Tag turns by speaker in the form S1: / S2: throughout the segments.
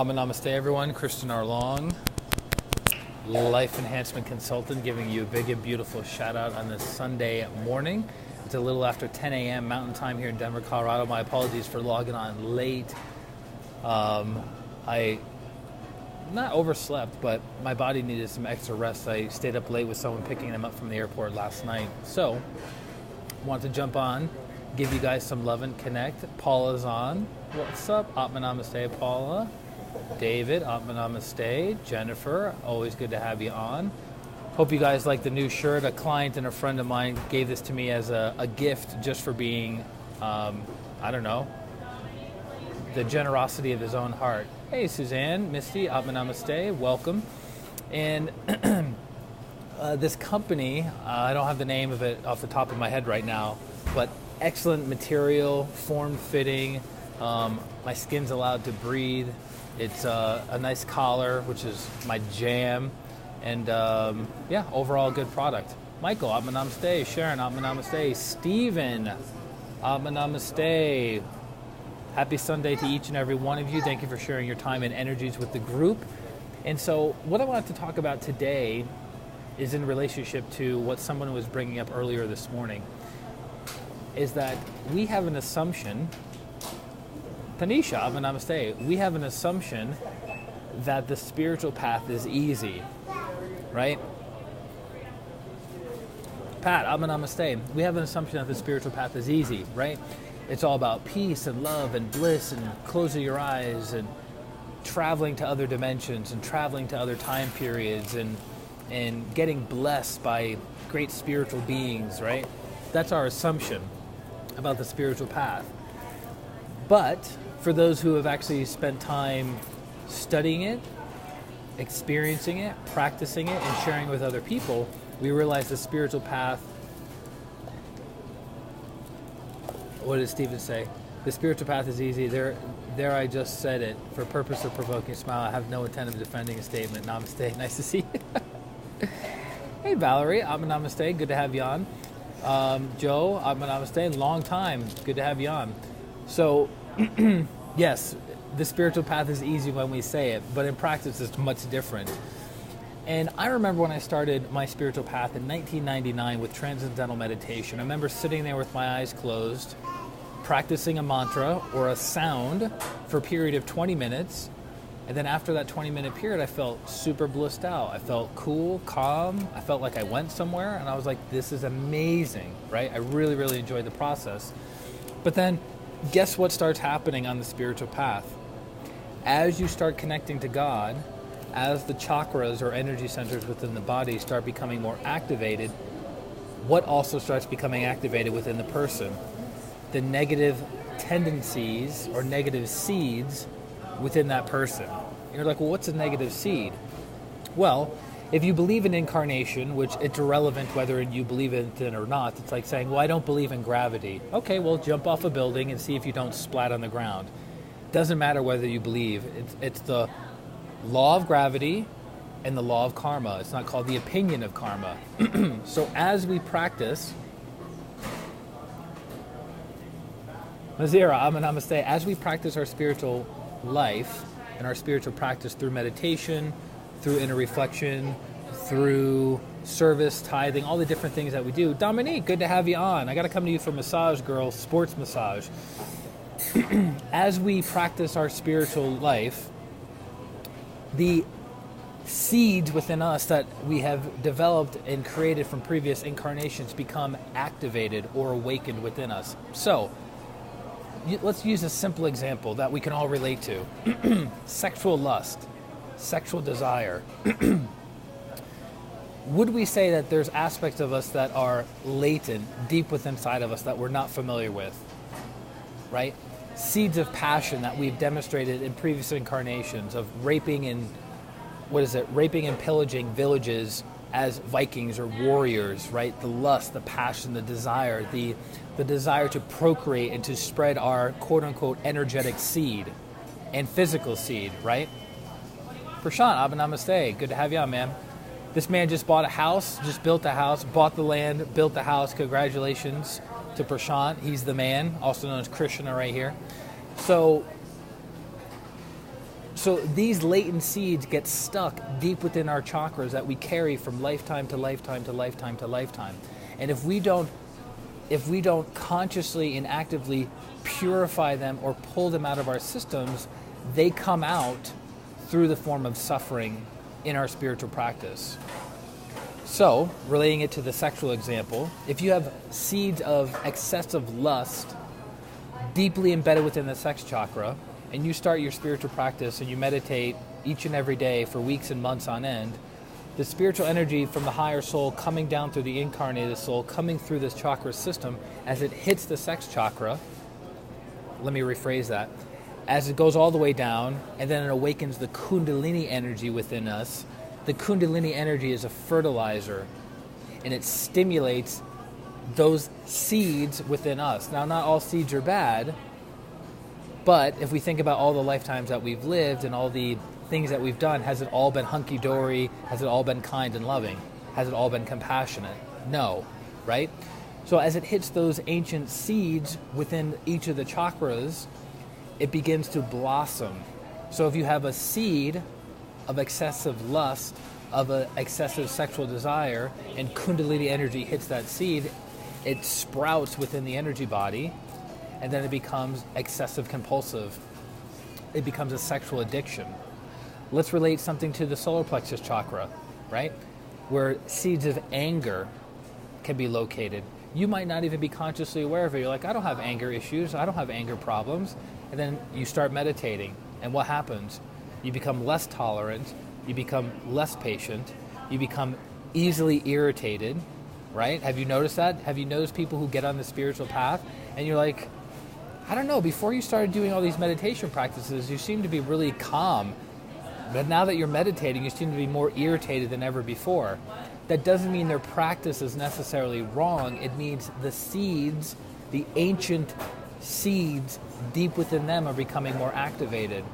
S1: Namaste everyone, ChristianRLong, life enhancement consultant, giving you a big and beautiful shout out on this Sunday morning. It's a little after 10 a.m. Mountain Time here in Denver, Colorado. My apologies for logging on late. I not overslept, but my body needed some extra rest. I stayed up late with someone picking them up from the airport last night. So, want to jump on, give you guys some love and connect. Paula's on. What's up? Namaste, Paula. David, Namaste. Jennifer, always good to have you on. Hope you guys like the new shirt. A client and a friend of mine gave this to me as a gift just for being, the generosity of his own heart. Hey, Suzanne, Misty, Namaste, welcome. And this company, I don't have the name of it off the top of my head right now, but excellent material, form-fitting. My skin's allowed to breathe. It's a nice collar, which is my jam. And overall good product. Michael, Namaste. Sharon, Namaste. Stephen, Namaste. Happy Sunday to each and every one of you. Thank you for sharing your time and energies with the group. And so what I wanted to talk about today is in relationship to what someone was bringing up earlier this morning, is that we have an assumption, Tanisha, Namaste, we have an assumption that the spiritual path is easy, right? Pat, Namaste, we have an assumption that the spiritual path is easy, right? It's all about peace and love and bliss and closing your eyes and traveling to other dimensions and traveling to other time periods and getting blessed by great spiritual beings, right? That's our assumption about the spiritual path. But for those who have actually spent time studying it, experiencing it, practicing it, and sharing with other people, we realize the spiritual path. What does Stephen say? The spiritual path is easy. There I just said it. For purpose of provoking a smile, I have no intent of defending a statement. Namaste. Nice to see you. Hey, Valerie. Namaste. Good to have you on. Joe. Namaste. Long time. Good to have you on. So, yes, the spiritual path is easy when we say it, but in practice it's much different. And I remember when I started my spiritual path in 1999 with transcendental meditation. I remember sitting there with my eyes closed, practicing a mantra or a sound for a period of 20 minutes. And then after that 20-minute period, I felt super blissed out. I felt cool, calm. I felt like I went somewhere. And I was like, this is amazing, right? I really, really enjoyed the process. But then guess what starts happening on the spiritual path? As you start connecting to God, as the chakras or energy centers within the body start becoming more activated, what also starts becoming activated within the person? The negative tendencies or negative seeds within that person. And you're like, well, what's a negative seed? Well, if you believe in incarnation, which it's irrelevant whether you believe in it or not, it's like saying, well, I don't believe in gravity. Okay, well, jump off a building and see if you don't splat on the ground. Doesn't matter whether you believe. It's the law of gravity and the law of karma. It's not called the opinion of karma. So as we practice, Mazira, Namaste, as we practice our spiritual life and our spiritual practice through meditation, through inner reflection, through service, tithing, all the different things that we do. Dominique, good to have you on. I got to come to you for massage, girl, sports massage. As we practice our spiritual life, the seeds within us that we have developed and created from previous incarnations become activated or awakened within us. So, let's use a simple example that we can all relate to. Sexual lust, sexual desire. Would we say that there's aspects of us that are latent, deep within inside of us that we're not familiar with, right? Seeds of passion that we've demonstrated in previous incarnations of raping and pillaging villages as Vikings or warriors, right? The lust, the passion, the desire, the desire to procreate and to spread our quote-unquote energetic seed and physical seed, right? Prashant, Namaste. Good to have you on, man. This man just bought a house, just built a house, bought the land, built the house. Congratulations to Prashant. He's the man, also known as Krishna right here. So So these latent seeds get stuck deep within our chakras that we carry from lifetime to lifetime to lifetime to lifetime. And if we don't consciously and actively purify them or pull them out of our systems, they come out through the form of suffering in our spiritual practice. So, relating it to the sexual example, if you have seeds of excessive lust deeply embedded within the sex chakra, and you start your spiritual practice and you meditate each and every day for weeks and months on end, the spiritual energy from the higher soul coming down through the incarnated soul, coming through this chakra system, as it hits the sex chakra, let me rephrase that, as it goes all the way down, and then it awakens the Kundalini energy within us. The Kundalini energy is a fertilizer, and it stimulates those seeds within us. Now, not all seeds are bad, but if we think about all the lifetimes that we've lived and all the things that we've done, has it all been hunky-dory? Has it all been kind and loving? Has it all been compassionate? No, right? So as it hits those ancient seeds within each of the chakras, it begins to blossom. So if you have a seed of excessive lust, of an excessive sexual desire, and Kundalini energy hits that seed, it sprouts within the energy body, and then it becomes excessive compulsive. It becomes a sexual addiction. Let's relate something to the solar plexus chakra, right? Where seeds of anger can be located. You might not even be consciously aware of it. You're like, I don't have anger issues. I don't have anger problems. And then you start meditating. And what happens? You become less tolerant. You become less patient. You become easily irritated, right? Have you noticed that? Have you noticed people who get on the spiritual path and you're like, I don't know, before you started doing all these meditation practices, you seem to be really calm. But now that you're meditating, you seem to be more irritated than ever before. That doesn't mean their practice is necessarily wrong. It means the seeds, the ancient seeds deep within them are becoming more activated.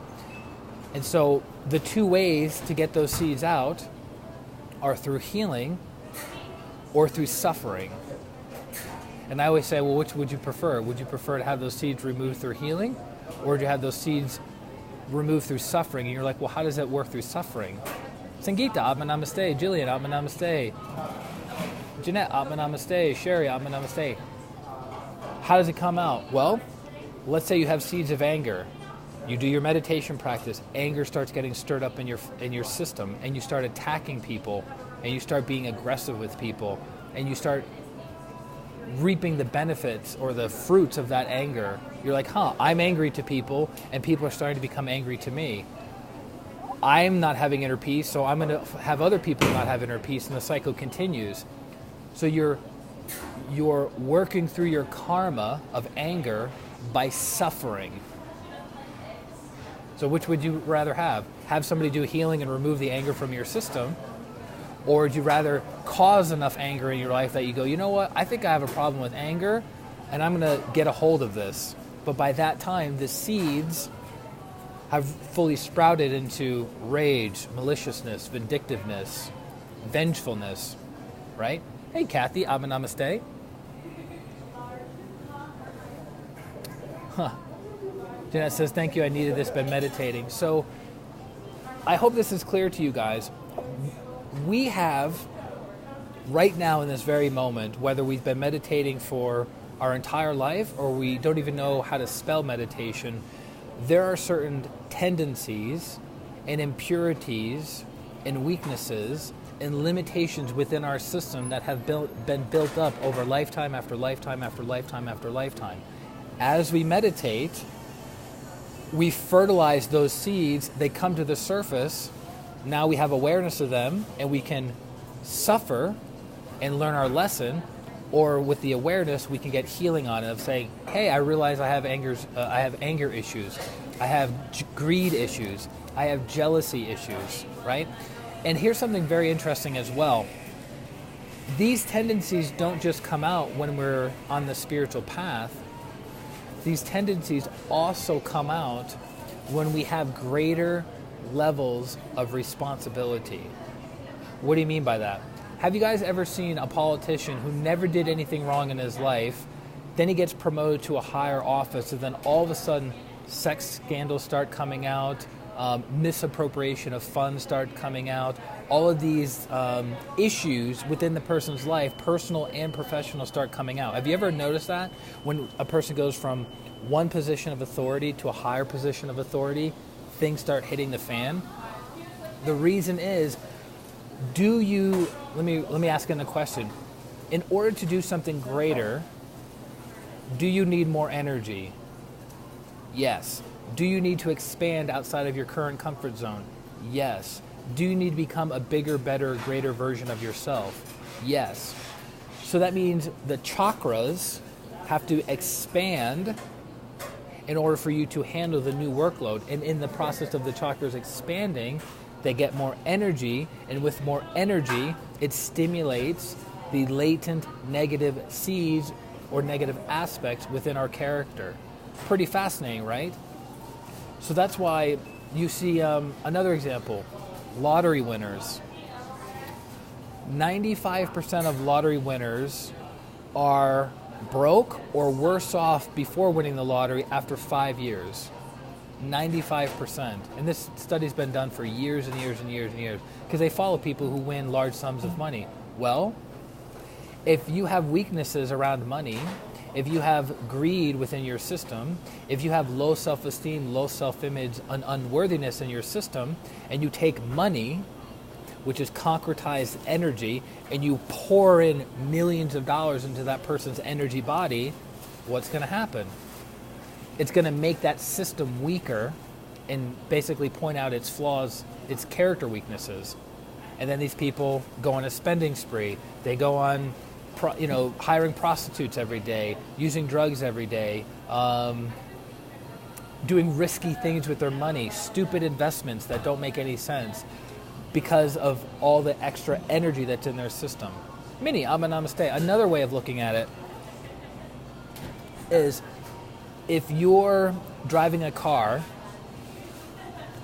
S1: And so the two ways to get those seeds out are through healing or through suffering. And I always say, well, which would you prefer? Would you prefer to have those seeds removed through healing, or do you have those seeds removed through suffering? And you're like, well, how does that work through suffering? Sangeeta, Atma Namaste. Jillian, Atma Namaste. Jeanette, Atma Namaste. Sherry, Atma Namaste. How does it come out? Well, let's say you have seeds of anger. You do your meditation practice. Anger starts getting stirred up in your system, and you start attacking people, and you start being aggressive with people, and you start reaping the benefits or the fruits of that anger. You're like, I'm angry to people, and people are starting to become angry to me. I'm not having inner peace, so I'm going to have other people not have inner peace, and the cycle continues. So you're working through your karma of anger by suffering. So which would you rather have? Have somebody do healing and remove the anger from your system? Or would you rather cause enough anger in your life that you go, you know what, I think I have a problem with anger, and I'm going to get a hold of this. But by that time, the seeds have fully sprouted into rage, maliciousness, vindictiveness, vengefulness, right? Hey, Kathy, Atma Namaste. Jeanette says, thank you, I needed this, been meditating. So I hope this is clear to you guys. We have, right now in this very moment, whether we've been meditating for our entire life or we don't even know how to spell meditation, there are certain tendencies and impurities and weaknesses and limitations within our system that have been built up over lifetime after lifetime after lifetime after lifetime. As we meditate, we fertilize those seeds, they come to the surface. Now we have awareness of them, and we can suffer and learn our lesson, or with the awareness, we can get healing on it of saying, hey, I realize I have anger issues. I have greed issues. I have jealousy issues, right? And here's something very interesting as well. These tendencies don't just come out when we're on the spiritual path. These tendencies also come out when we have greater levels of responsibility. What do you mean by that? Have you guys ever seen a politician who never did anything wrong in his life, then he gets promoted to a higher office, and then all of a sudden sex scandals start coming out, misappropriation of funds start coming out. All of these issues within the person's life, personal and professional, start coming out. Have you ever noticed that? When a person goes from one position of authority to a higher position of authority, things start hitting the fan. The reason is, let me ask in a question. In order to do something greater, do you need more energy? Yes. Do you need to expand outside of your current comfort zone? Yes. Do you need to become a bigger, better, greater version of yourself? Yes. So that means the chakras have to expand in order for you to handle the new workload. And in the process of the chakras expanding, they get more energy, and with more energy, it stimulates the latent negative seeds or negative aspects within our character. Pretty fascinating, right? So that's why you see another example, lottery winners. 95% of lottery winners are broke or worse off before winning the lottery after 5 years. 95%. And this study's been done for years and years and years and years because they follow people who win large sums of money. Well, if you have weaknesses around money, if you have greed within your system, if you have low self-esteem, low self-image, and unworthiness in your system, and you take money, which is concretized energy, and you pour in millions of dollars into that person's energy body, what's going to happen? It's going to make that system weaker and basically point out its flaws, its character weaknesses. And then these people go on a spending spree. They go on hiring prostitutes every day, using drugs every day, doing risky things with their money, stupid investments that don't make any sense because of all the extra energy that's in their system. Mini, namaste. Another way of looking at it is if you're driving a car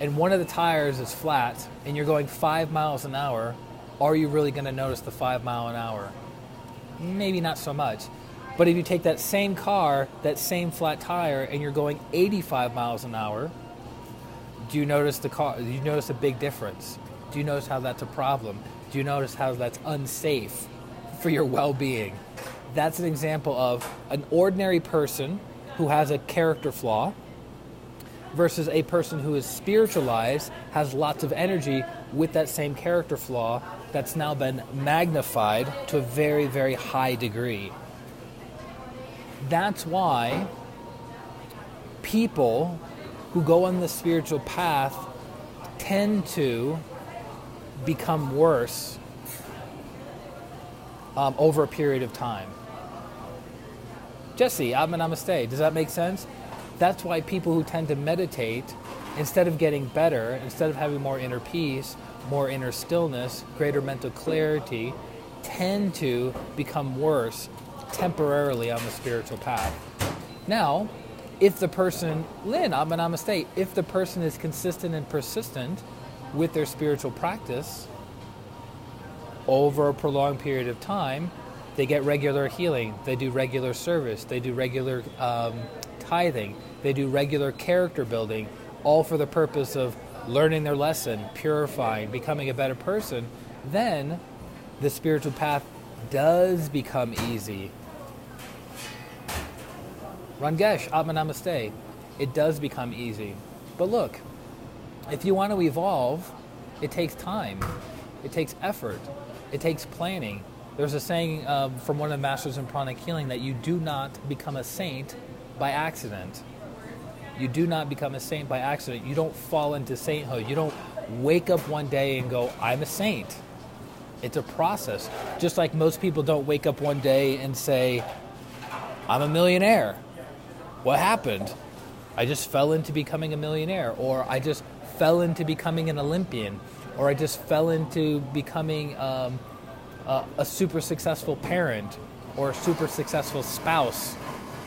S1: and one of the tires is flat and you're going 5 miles an hour, are you really going to notice the 5 mile an hour? Maybe not so much. But if you take that same car, that same flat tire, and you're going 85 miles an hour, do you notice do you notice a big difference? Do you notice how that's a problem? Do you notice how that's unsafe for your well-being? That's an example of an ordinary person who has a character flaw versus a person who is spiritualized, has lots of energy with that same character flaw that's now been magnified to a very, very high degree. That's why people who go on the spiritual path tend to become worse over a period of time. Jesse, namaste. Does that make sense? That's why people who tend to meditate, instead of getting better, instead of having more inner peace, more inner stillness, greater mental clarity, tend to become worse temporarily on the spiritual path. Now, if the person, Lynn, namaste, if the person is consistent and persistent with their spiritual practice over a prolonged period of time, they get regular healing, they do regular service, they do regular tithing, they do regular character building, all for the purpose of learning their lesson, purifying, becoming a better person, then the spiritual path does become easy. Rangesh, namaste. It does become easy. But look, if you want to evolve, it takes time. It takes effort. It takes planning. There's a saying from one of the masters in pranic healing that you do not become a saint by accident. You do not become a saint by accident. You don't fall into sainthood. You don't wake up one day and go, I'm a saint. It's a process. Just like most people don't wake up one day and say, I'm a millionaire. What happened? I just fell into becoming a millionaire, or I just fell into becoming an Olympian, or I just fell into becoming a super successful parent or a super successful spouse,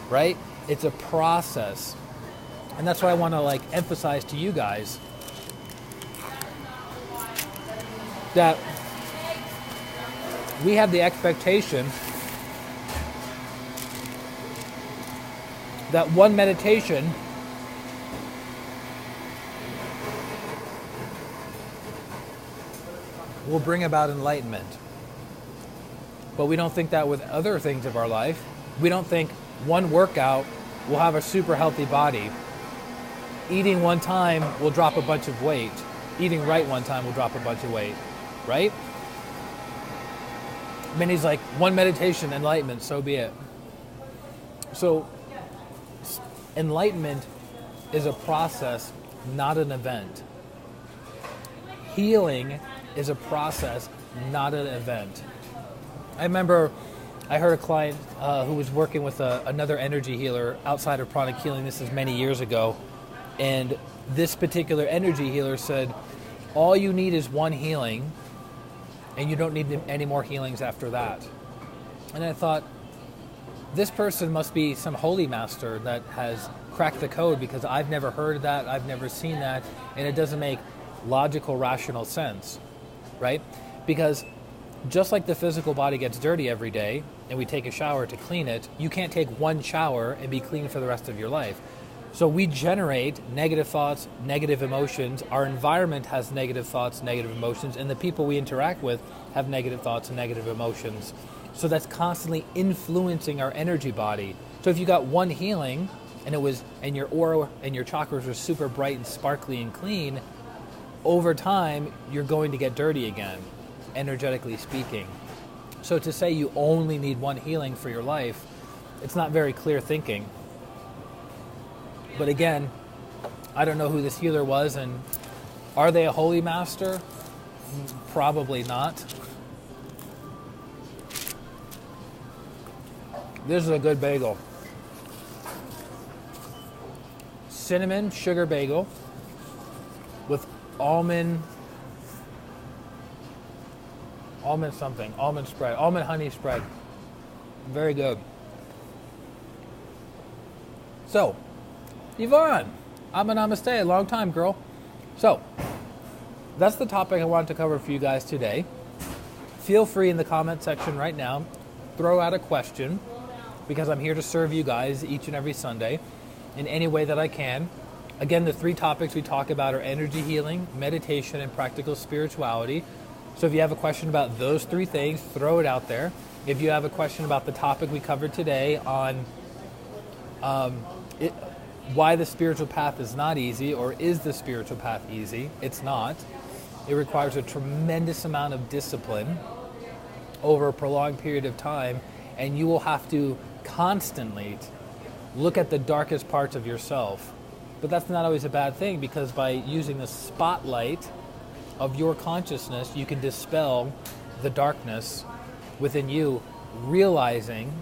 S1: right? It's a process. And that's what I want to emphasize to you guys, that we have the expectation that one meditation will bring about enlightenment. But we don't think that with other things of our life. We don't think one workout will have a super healthy body. Eating one time will drop a bunch of weight. Eating right one time will drop a bunch of weight, right? Many's like, one meditation, enlightenment, so be it. So, enlightenment is a process, not an event. Healing is a process, not an event. I remember I heard a client who was working with another energy healer outside of pranic healing. This is many years ago. And this particular energy healer said, all you need is one healing, and you don't need any more healings after that. And I thought, this person must be some holy master that has cracked the code, because I've never heard that, I've never seen that, and it doesn't make logical, rational sense, right? Because just like the physical body gets dirty every day, and we take a shower to clean it, you can't take one shower and be clean for the rest of your life. So we generate negative thoughts, negative emotions. Our environment has negative thoughts, negative emotions, and the people we interact with have negative thoughts and negative emotions. So that's constantly influencing our energy body. So if you got one healing and your aura and your chakras were super bright and sparkly and clean, over time you're going to get dirty again, energetically speaking. So to say you only need one healing for your life, it's not very clear thinking. But again, I don't know who this healer was, and are they a holy master? Probably not. This is a good bagel. Cinnamon sugar bagel with almond spread, almond honey spread. Very good. So, Yvonne, namaste, long time, girl. So, that's the topic I wanted to cover for you guys today. Feel free in the comment section right now, throw out a question, because I'm here to serve you guys each and every Sunday in any way that I can. Again, the 3 topics we talk about are energy healing, meditation, and practical spirituality. So if you have a question about those 3 things, throw it out there. If you have a question about the topic we covered today on why the spiritual path is not easy, or is the spiritual path easy? It's not. It requires a tremendous amount of discipline over a prolonged period of time, and you will have to constantly look at the darkest parts of yourself. But that's not always a bad thing, because by using the spotlight of your consciousness, you can dispel the darkness within you, realizing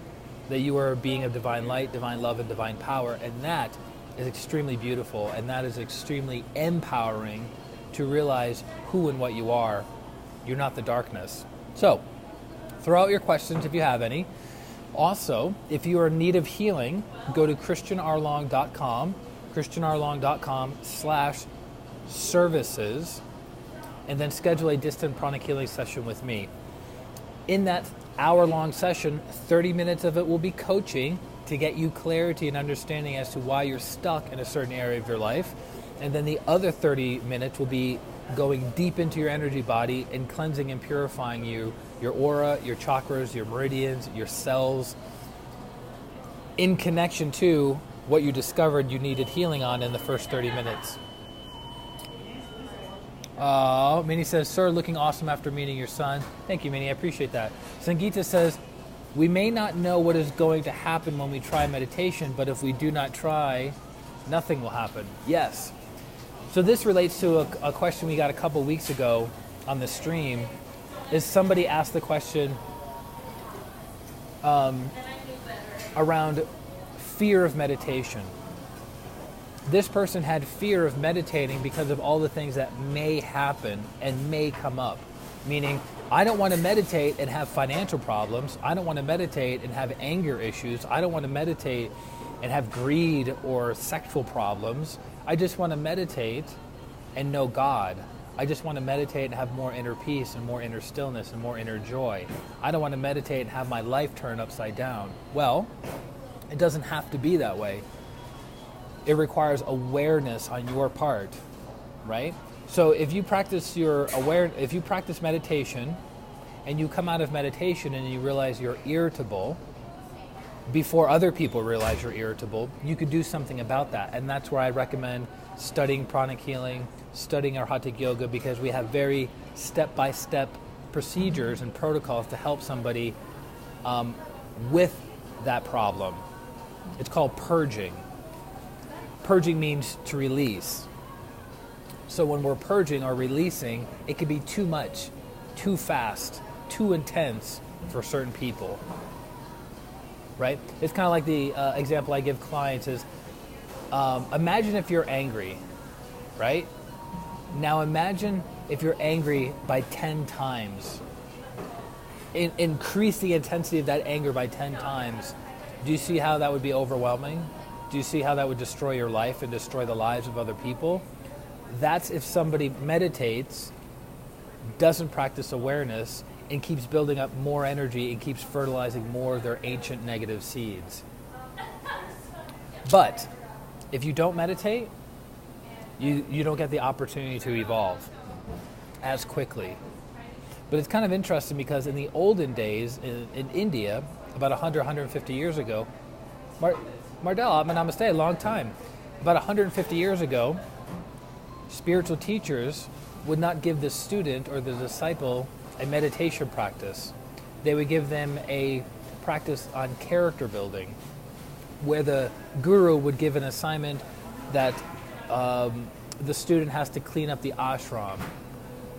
S1: that you are a being of divine light, divine love, and divine power, and that is extremely beautiful, and that is extremely empowering to realize who and what you are. You're not the darkness. So, throw out your questions if you have any. Also, if you are in need of healing, go to ChristianRLong.com, ChristianRLong.com/services, and then schedule a distant pranic healing session with me. In that hour-long session, 30 minutes of it will be coaching to get you clarity and understanding as to why you're stuck in a certain area of your life. And then the other 30 minutes will be going deep into your energy body and cleansing and purifying you, your aura, your chakras, your meridians, your cells, in connection to what you discovered you needed healing on in the first 30 minutes. Minnie says, sir, looking awesome after meeting your son. Thank you, Minnie. I appreciate that. Sangeeta says, we may not know what is going to happen when we try meditation, but if we do not try, nothing will happen. Yes. So this relates to a question we got a couple weeks ago on the stream. Is somebody asked the question around fear of meditation. This person had fear of meditating because of all the things that may happen and may come up. Meaning, I don't want to meditate and have financial problems. I don't want to meditate and have anger issues. I don't want to meditate and have greed or sexual problems. I just want to meditate and know God. I just want to meditate and have more inner peace and more inner stillness and more inner joy. I don't want to meditate and have my life turn upside down. Well, it doesn't have to be that way. It requires awareness on your part, right? So if you practice if you practice meditation and you come out of meditation and you realize you're irritable before other people realize you're irritable, you could do something about that. And that's where I recommend studying pranic healing, studying our Hatha Yoga, because we have very step-by-step procedures and protocols to help somebody with that problem. It's called purging. Purging means to release. So when we're purging or releasing, it can be too much, too fast, too intense for certain people, right? It's kind of like the example I give clients is, imagine if you're angry, right? Now imagine if you're angry by 10 times. Increase the intensity of that anger by 10 times. Do you see how that would be overwhelming? Do you see how that would destroy your life and destroy the lives of other people? That's if somebody meditates, doesn't practice awareness, and keeps building up more energy and keeps fertilizing more of their ancient negative seeds. But if you don't meditate, you don't get the opportunity to evolve as quickly. But it's kind of interesting because in the olden days, in India, about 100, 150 years ago, Mardell, namaste, a long time. About 150 years ago, spiritual teachers would not give the student or the disciple a meditation practice. They would give them a practice on character building, where the guru would give an assignment that the student has to clean up the ashram,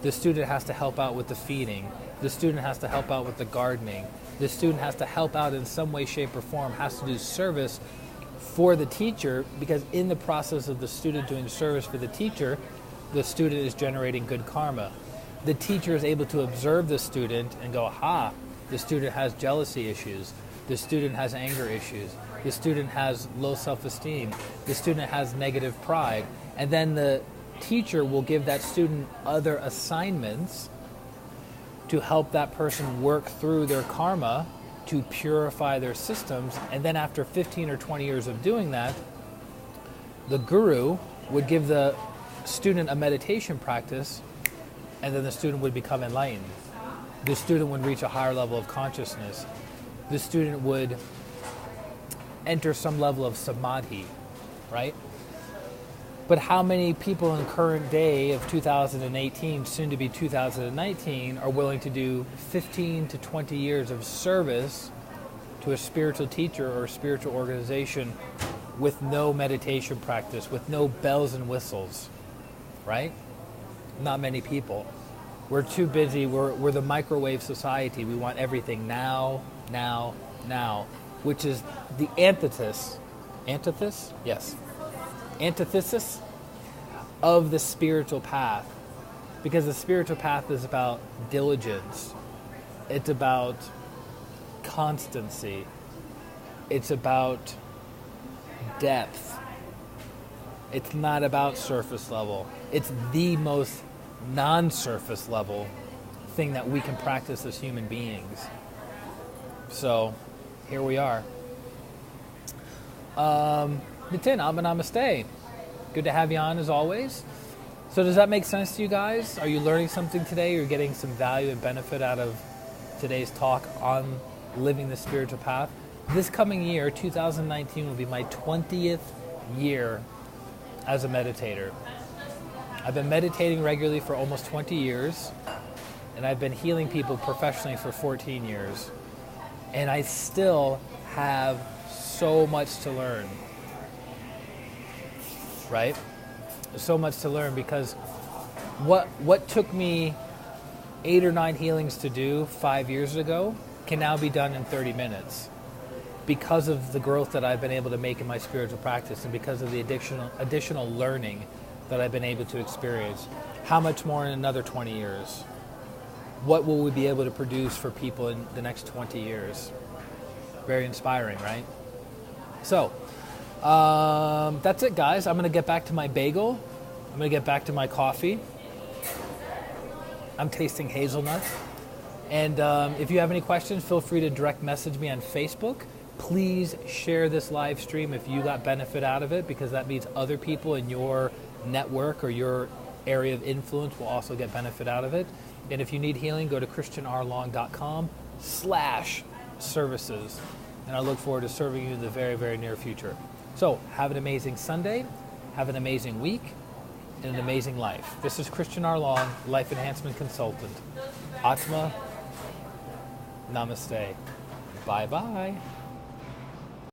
S1: the student has to help out with the feeding, the student has to help out with the gardening, the student has to help out in some way, shape, or form, has to do service for the teacher, because in the process of the student doing service for the teacher, the student is generating good karma. The teacher is able to observe the student and go, aha, the student has jealousy issues, the student has anger issues, the student has low self-esteem, the student has negative pride, and then the teacher will give that student other assignments to help that person work through their karma, to purify their systems. And then after 15 or 20 years of doing that, the guru would give the student a meditation practice, and then the student would become enlightened. The student would reach a higher level of consciousness. The student would enter some level of samadhi, right? But how many people in current day of 2018, soon to be 2019, are willing to do 15 to 20 years of service to a spiritual teacher or a spiritual organization with no meditation practice, with no bells and whistles, right? Not many people. We're too busy. We're the microwave society. We want everything now, now, now, which is the antithesis of the spiritual path. Because the spiritual path is about diligence. It's about constancy. It's about depth. It's not about surface level. It's the most non-surface level thing that we can practice as human beings. So, here we are. Nitin, namaste. Good to have you on as always. So does that make sense to you guys? Are you learning something today? You're getting some value and benefit out of today's talk on living the spiritual path? This coming year, 2019, will be my 20th year as a meditator. I've been meditating regularly for almost 20 years, and I've been healing people professionally for 14 years. And I still have so much to learn, right? So much to learn, because what took me 8 or 9 healings to do 5 years ago can now be done in 30 minutes because of the growth that I've been able to make in my spiritual practice, and because of the additional learning that I've been able to experience. How much more in another 20 years? What will we be able to produce for people in the next 20 years? Very inspiring, right? So, that's it, guys. I'm going to get back to my bagel. I'm going to get back to my coffee. I'm tasting hazelnut. And if you have any questions, feel free to direct message me on Facebook. Please share this live stream if you got benefit out of it, because that means other people in your network or your area of influence will also get benefit out of it. And if you need healing, go to ChristianRLong.com/services. And I look forward to serving you in the very, very near future. So have an amazing Sunday, have an amazing week, and an amazing life. This is Christian R. Long, Life Enhancement Consultant. Atma, Namaste. Bye-bye.